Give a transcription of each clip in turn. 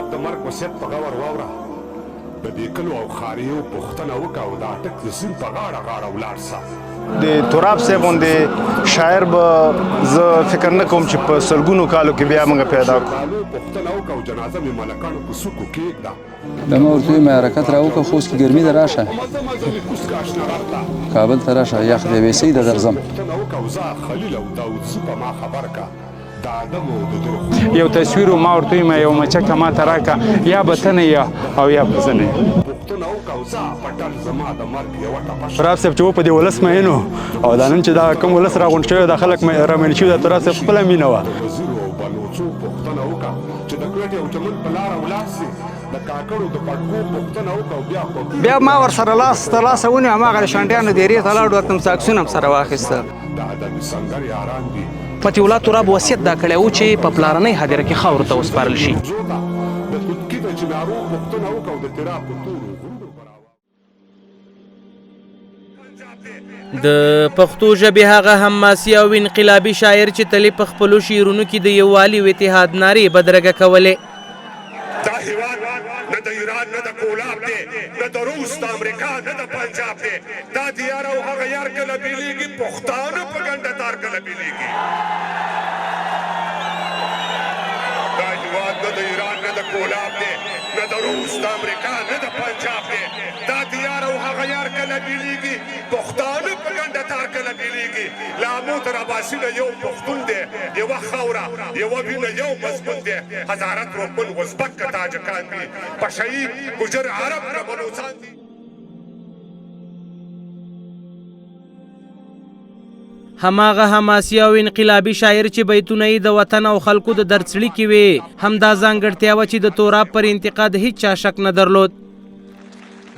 توراب د مرګ وصیت په غور واوره د دې کلو او ښاریو پوښتنه وکړه او دا ټک د سیند په غاړه غاړه ولاړ سه. د توراب صاحب غوندې شاعر به زه فکر نه کوم چې په سلګونو کالو کې بیا موږ پیدا کړو. پوښتنه وکړه او جنازه مې ملکانو په څوکو کېږده. بیا ما ورته وویل حرکت راوکړه خوست کې ګرمي ده راشه کابل ته راشه یخ دی ویسۍ ده درځم. پوښتنه وکړه او زه خلیل او داودزي په ما خبر کړه د آدم او د درخو یو تصویر ما ورته ویم یو مچکه ما ته راکړه یا به ته نه یې او یا به زه نه یم. پوښتنه وکړه او زه پټل زما د مرګ یوه ټپه توراب صاحب چې و په دې ولس مین و او دا نن چې دا کوم ولس راغونډ شوی دا خلک رامین شوي د توراب صاحب خپله مینه وه. وزیرو او بلوڅو پوښتنه وکړه چې د کوټې او چمن په لاره ولاړ سي د کاکړو د پټکو پوښتنه وکړه او بیا ما ورسره لاس ته لاس ونیو هماغه د شانټیانو دیرې ته لاړو ورته عکسونه هم سره واخیستل. د ادبي سنګر یاران دي. فتح الله توراب وصیت دا کړی و چې په پلارنۍ هدیره کې خاورو ته وسپارل شي. د توتکي د چنارو پوښتنه وکړه او د تیراب په تورو غرونو د پښتو ژبې هغه حماسي او انقلابي شاعر چې تلې په خپلو شعرونو کې د یووالي او اتحاد نارې بدرګه کولې. دا هیواد نه د ایران نه د کولاب دی نه د روس د امریکا نه د پنجاب دی دا دیار او هغه یار کله بیلیږي پښتانه په ګنډه تار کله بیلیږي. دا هیواد نه د ایران نه د کولاب دی نه د روس د امریکا نه د پنجاب دی دا دیار او هغه یار کله بیلیږي پښتانه په ګنډه تار کله بیلیږي. له امو تر اباسي نه یو پښتون دی یوه خاوره یوه وینه یو مضمون دی هزاره روپن ازبک که تاجکان دي پشهیي ګجر عرب نه بلوڅان دي. هماغه حماسي او انقلابي شاعر چې بیتونه یې د وطن او خلکو د درڅړي کې وې همدا ځانګړتیا وه چې د توراب پر انتقاد هیڅ چا شک نه درلود.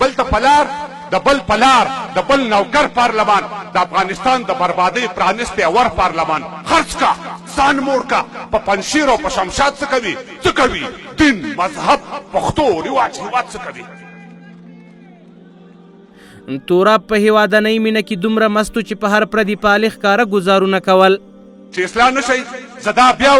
بل ته پلار د بل پلار د بل نوکر پارلمان د افغانستان د بربادۍ پرانیستی ور پارلمان خرڅ کا ځان موړ کا په پنشیر او په شمشاد څه کوي څه کوي دین مذهب پښتو رواج هیواد څه کوي. توراب په هیوادنۍ مینه کې دومره مستو چې په هر پردي پالي ښکاره ګزارونه کول. چې اصلاح نه شي زه دا بیا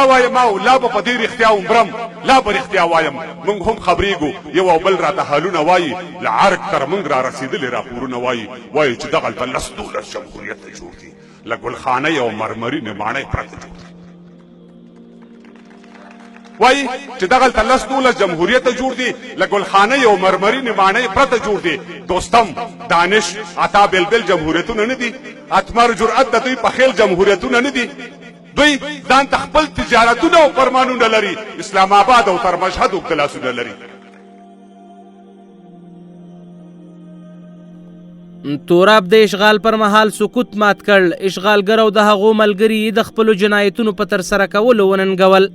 وایم او لا به په دې رښتیا عمرم لا به رښتیا وایم. موږ هم خبرېږو یو او بل راته حالونه وایي له عرق تر موږ را رسېدلي راپورونه وایي چې دغلته 10-12 جمهوریت جوړ دي له ګلخانۍ او مرمري نماڼۍ پرته جوړ دي. وایي چې دغلته 10-12 جمهوریت جوړ دي له ګلخانۍ او مرمري نماڼۍ پرته جوړ دي. دوستم دانش عطا بلبل جمهوریتونه نه دي اتمر جرأت د دوی په خیل جمهوریتونه نه دي. دوی ځان ته خپل تجارتونه او فرمانونه لري اسلام آباد او تر مشهد اوږده لري. توراب د اشغال پر مهال سکوت مات کړ. اشغالګر او د هغو ملګري د خپلو جنایتونو په ترسره کولو وننګول.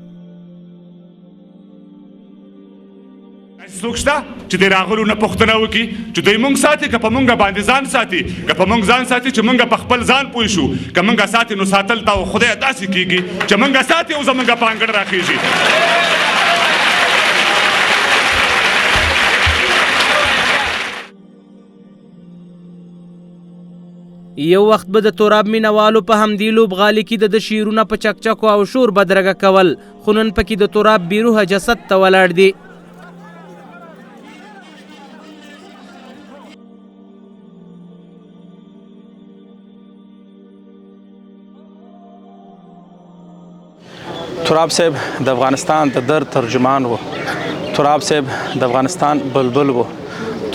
څوک شته چې د راغلو نه پوښتنه وکړي چې دوی موږ ساتي که په موږ باندې ځان ساتي که په موږ ځان ساتي چې موږ په خپل ځان پوه شو که موږ ساتي نو ساتل ته خدای داسې کېږي چې موږ ساتي او زموږ په انګړ راخېږي. یو وخت به د توراب مینوالو په همدې لوبغالي کې د شعرونه په چکچکو او شور بدرګه کول خو نن پکې د توراب بیروحه جسد ته ولاړ دی. توراب صاحب د افغانستان د درد ترجمان و. توراب صاحب د افغانستان بلبل و.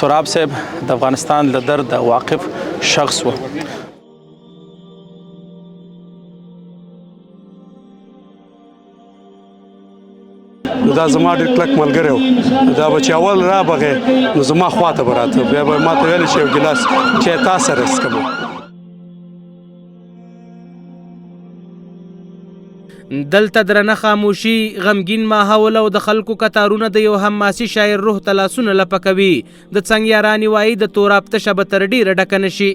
توراب صاحب د افغانستان له درد واقف شخص و. دا زما ډېر کلک ملګری و. دا به چې اول رابغې نو زما خواته به راته بیا به ما ته ویلی چې یو ګیلاس چای تا سره څښم. دلته درنه خاموشي غمګین ماحول او د خلکو کتارونه د یو حماسي شاعر روح ته لاسونه لپه کوي. د څنګ یارانې وایي د توراب تشه به تر ډېره ډکه نه شي.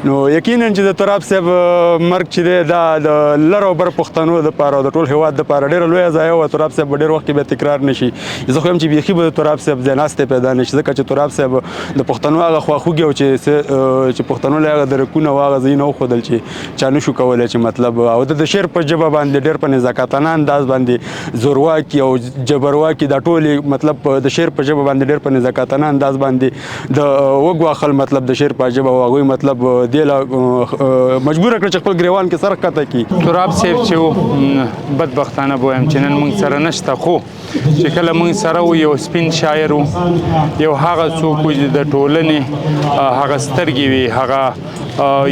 نو یقینا چې د تراب صاحب مرګ چې دی دا د لر او بر پښتنو دپاره او د ټول هېواد دپاره ډېره لویه ضایعه وه. تراب صاحب به ډېر وخت کې بیا تکرار نه شي. زه خو یم چې بیخي به د تراب صاحب ځای ناستې پیدا نه شي، ځکه چې تراب صاحب د پښتنو هغه خواخوږي او چې پښتنو له هغه درکونه و هغه ځایونه وښودل چې چا نه شو کولی چې مطلب او د شعر په ژبه باندې ډېر په نزاکتانه انداز باندې زورواکي او جبرواکي دا ټولې مطلب د شعر په ژبه باندې ډېر په نزاکتانه انداز باندې د وګواخل مطلب د شعر په ژبه او هغوی مطلب دې له مجبوره کړه چې خپل ګریوان کې سر ښکته کړي. تراب صاحب چې و بدبختانه به وایم چې نن موږ سره نشته، خو چې کله موږ سره و یو سپین شاعر و، یو هغه څوک و چې د ټولنې هغه سترګې وي، هغه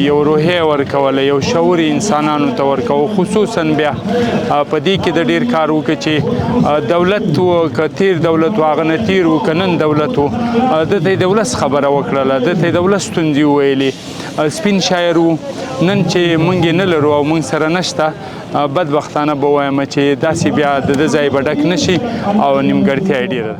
یو روحیه ورکوله، یو شعور انسانانو ته ورکوه. خصوصا بیا په دې کې د ډېر کار وکړه چې دولت و که تیر دولت و هغه نه تیر و که نن دولت و ده ته یې د ولس خبره وکړله، ده ته یې د ولس ستونزې وویلې. سپین شاعر و، نن چې موږ یې نه لرو او موږ سره نشته، بدبختانه به وایم چې داسې بیا د ده ځای به ډک نه شي او نیمګړتیا یې ډېره ده.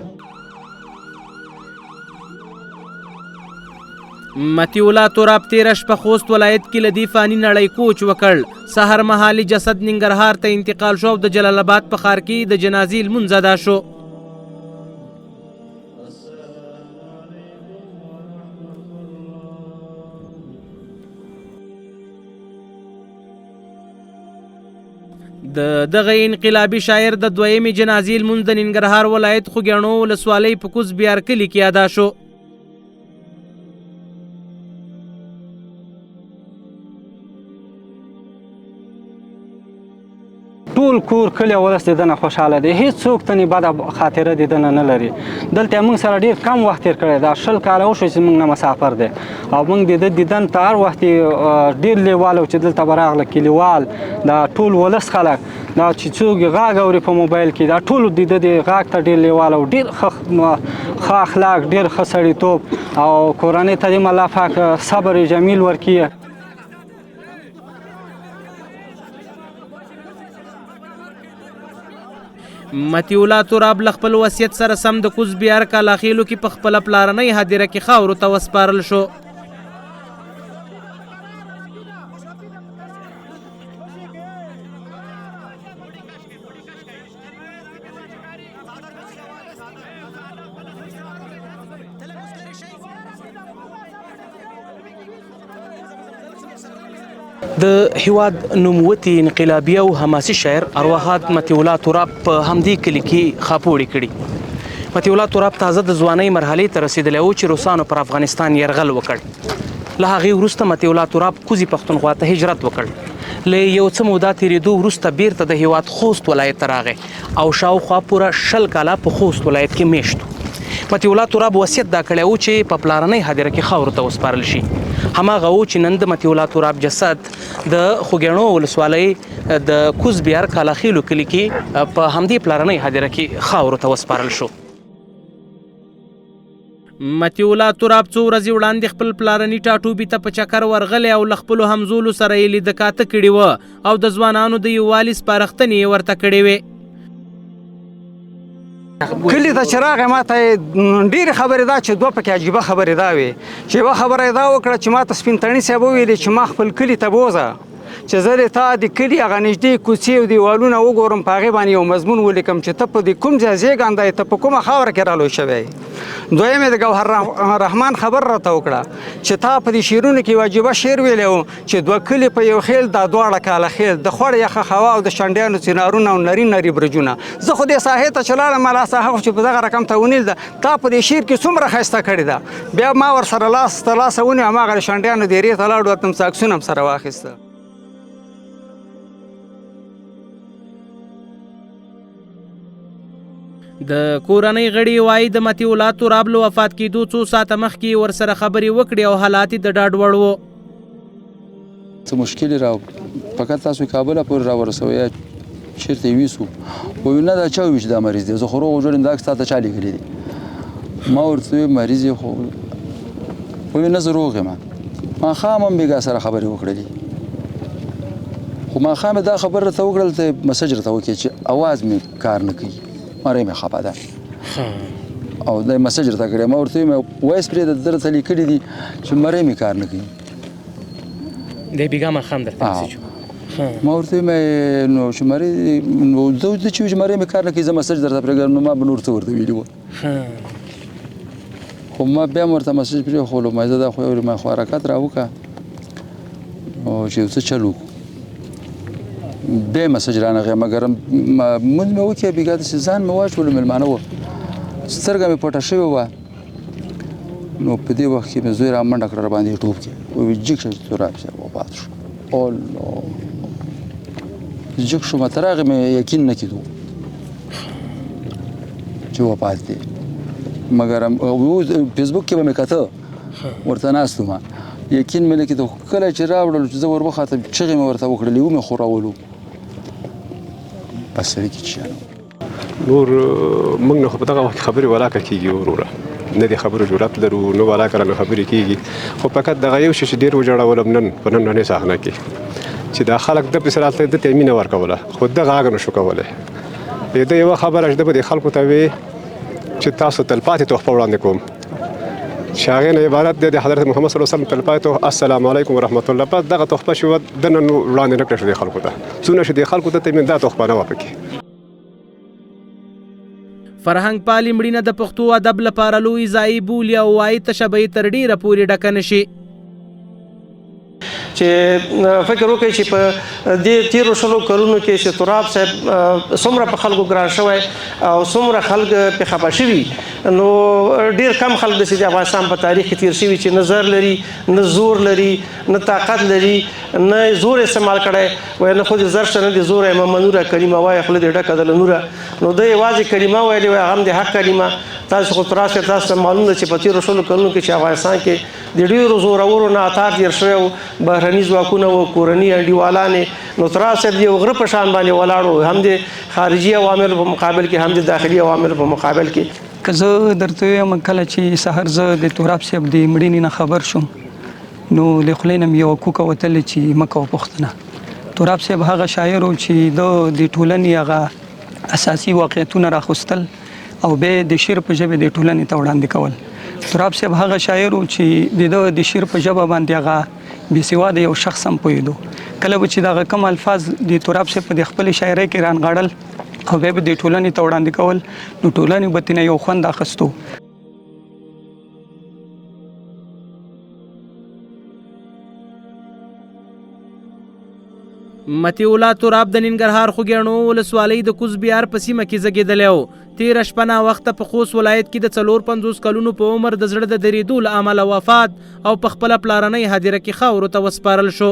مطیع الله تراب تیره شپه خوست ولایت کې له دې فاني نړۍ کوچ وکړ. سحر مهالي جسد ننګرهار ته انتقال شو او د جلال آباد په ښار کې د جنازې لمونځ ادا شو. د دغه انقلابي شاعر د دویمې جنازې لمونځ د ننګرهار ولایت خوږیاڼو ولسوالۍ په کوز بیار کلي کې ادا شو. ټول کور کلی ولس د ده نه خوشحاله دی، هېڅوک ته نه بده خاطره د ده نه لري. دلته موږ سره ډېر کم وخت تېر کړی دا 20 کاله وشو چې موږ نه مسافر دی او موږ د ده دیدن ته هر وخت ډېر لیوال چې دلته به راغله کلیوال دا ټول ولس خلک دا چې څوک غږ اوري په موبایل کې دا ټول د ده د غږ ته ډېر لیوال او ډېر ښه اخلاق، ډېر ښه سړیتوب او کورنۍ ته دې الله پاک صبر جمیل ورکړي. مطیع الله تراب له خپل وصیت سره سم د کوز بیار کالاخیلو کې په خپله پلارنۍ هدیره کې خاورو ته وسپارل شو. د هیواد نوموتی انقلابي او حماسي شاعر ارواحات مطیع الله تراب په همدې کلي کې خاپوړې کړي. مطیع الله تراب تازه د ځوانۍ مرحلې ته رسېدلی و چې روسانو پر افغانستان یرغل وکړ. له هغې وروسته مطیع الله تراب کوزي پښتونخوا ته هجرت وکړ. له یو څه موده تېرېدو وروسته بیرته د هیواد خوست ولایت ته راغی او شاوخوا پوره 20 کاله په خوست ولایت کې میشت و. مطیع الله تراب وصیت دا کړی و چې په پلارنۍ هدیره کې خاورو ته وسپارل شي. هماغه و چې نن د مطیع الله تراب جسد د خوږیاڼو ولسوالۍ د کوز بیار کالاخیلو کلي کې په همدې پلارنۍ هدیره کې خاورو ته وسپارل شو. مطیع الله تراب څو ورځې وړاندې خپل پلارني ټاټوبي ته په چکر ورغلی او له خپلو همزولو سره یې لیده کاته کړي وه او د ځوانانو د یووالي سپارښتنې یې ورته کړې وې. کلي ته چې راغی ما ته ډېرې خبرې دا چې دوه پکې عجیبه خبرې دا وې چې یوه خبره یې دا وکړه چې ما ته سپین تڼي صاحب وویلې چې ما خپل کلي ته بوځه چې زه د تا د کلي هغه نږدې کوڅې او دیوالونه وګورم په هغې باندې یو مضمون ولیکم چې ته په دې کوم ځای زېږنده یې ته په کومه خاوره کې رالوی شوی یې. دویم یې د ګوهر رحمان خبر راته وکړه چې تا په دې شعرونو کې یو عجیبه شعر ویلی و چې دوه کلي په یو خیل دا دواړه کاله خیل د خوړ یخه هوا او د شنډیانو څنارونه او نري نري برجونه. زه خو دې ساحې ته چې لاړم ما لا ساحه خو چې په دغه رقم ته ونیل ده تا په دې شعر کې څومره ښایسته کړې ده. بیا ما ورسره لاس ته لاسه ونیو هماغه د شنډیانو دیرې ته لاړو ورته مساکسونه هم سره واخیسته. د کورنۍ غړي وایي د مطیع الله تراب له وفات کېدو څو ساعته مخکې ورسره خبرې وکړې او حالات یې د ډاډ وړ وو. څه مشکل یې فقط تاسو کابل پورې راورسوئ چېرته یې ویسو وایي نه دا چا وویل چې دا مریض دی زه خو روغ جوړ یم دا عکس تا ته چا لیکلی دی. ما ورته وویل مریض یې خو وایي نه زه روغ یم. ماښام هم بېګا سره خبرې وکړلې خو ماښام یې دا خبره راته وکړل ته مسج راته وکړې چې اواز مې کار نه کوي مری مې خفه ده او دا مسج راته کړی ما ورته ویل وایس پرې د ده راته لیکلي دي چې مری مې کار نه کوي د بیګا ماښام درته میسج ما ورته وایم نو شمارې نو زه چې شمارې مې کار نه کوي زه مسج درته پرېږدم نو ما به نور څه ورته ویلي وو خو ما بیا هم ورته مسج پرېښولو ما زه دا خو ما خو حرکت راوکړه او چې یو څه چل وکړو بیا مسج رانغی مګر مونځ مې وکړې بېګا داسې ځان مې واچولو مېلمانه وه سترګه مې پټه شوې وه نو په دې وخت کې مې زوی را منډه کړه راباندې ټوپ کې وایي جګ شه تراب صاحب وفات شو الله جګ شوم تر هغې مې یقین نه کېدو چې وفات دی مګر فیسبوک کې به مې کته ورته ناست وم یقین مې نه کېدو کله چې راوړلو چې زه ور وخاتم چغې مې ورته وکړلې ومې خوراولو بس سړي کې چیانه نور موږ نه خو په دغه وخت کې خبرې ولاکه کېږي وروره نه د خبرو جرأت لرو نه ولاکه رانه خبرې کېږي خو فقط دغه یو شی چې ډېر وژړولم نن په نننۍ صحنه کې چې دا خلک ده پسې راتله ده ته یې مینه ورکوله خو دغه هغه نه شو کولی د ده یوه خبره چې ده به د خلکو ته وې چې تاسو تلپاتې تحفه وړاندې کوم چې هغې نه عبارت دی د حضرت محمد صلی الله علیه وسلم تلپاتې السلام علیکم ورحمت الله بس دغه تحفه چې وه ده نن وړاندې نه کړه شو د خلکو ته څونه چې د خلکو ته مې دا تحفه نه وه پکې فرهنګ پالي مړینه د پښتو ادب لپاره لوی ځای بولي او وایي تشه به یې تر ډېره پورې ډکه نه شي چې فکر وکړئ چې په دې تیرو شلو کلونو کې چې تراب صاحب څومره په خلکو ګران شوی او څومره خلک پې خفه شوي نو ډېر کم خلک داسې د افغانستان په تاریخ کې تیر شوي چې نه زر لري نه زور لري نه طاقت لري نه زور استعمال کړی وایي نه خو د زر شته نه د زوره یم منوره کلمه وایي خوله دې ډکه ده له نوره نو ده یوازې کلمه ویلې وایي هغه هم د حق کلمه تاسو خو تراب صاحب تاسو ته معلوم ده چې په تیرو شلو کلونو کې چې افغانستان کې د ډېرو زورورو نه اتار تېر شوی و بهرني ځواکونه و کورني انډیوالانې نو تراب صاحب د یو غره په شان باندې ولاړ و هم د خارجي عواملو په مقابل کې هم د داخلي عواملو په مقابل کې که زه درته ویم کله چې سحر زه د تراب صاحب د مړینې نه خبر شوم نو له خولې نه مې یوه کوکه وتلې چې مه کوه پوښتنه تراب صاحب هغه شاعر و چې د ټولنې هغه اساسي واقعیتونه راخوستل او بیا د شعر په ژبه د ټولنې ته وړاندې کول تراب صاحب هغه شاعر و چې د شعر په ژبه باندې هغه بېسواده یو شخص هم پوهېدو کله به چې دغه کم الفاظ د تراب صاحب په د خپلې شاعرۍ کې رانغاړل او بیا به د ټولنې ته وړاندې کول نو ټولنې به ترېنه یو خوند اخیستو متي الله تراب د ننګرهار خوږیاڼو ولسوالۍ د کوزبیار په سیمه کې زیږېدلی و تېره شپه ناوخته په خوست ولایت کې د 54 کلونو په عمر د زړه د درېدو له امله وفات او په خپله پلارنۍ هدیره کې خاورو ته وسپارل شو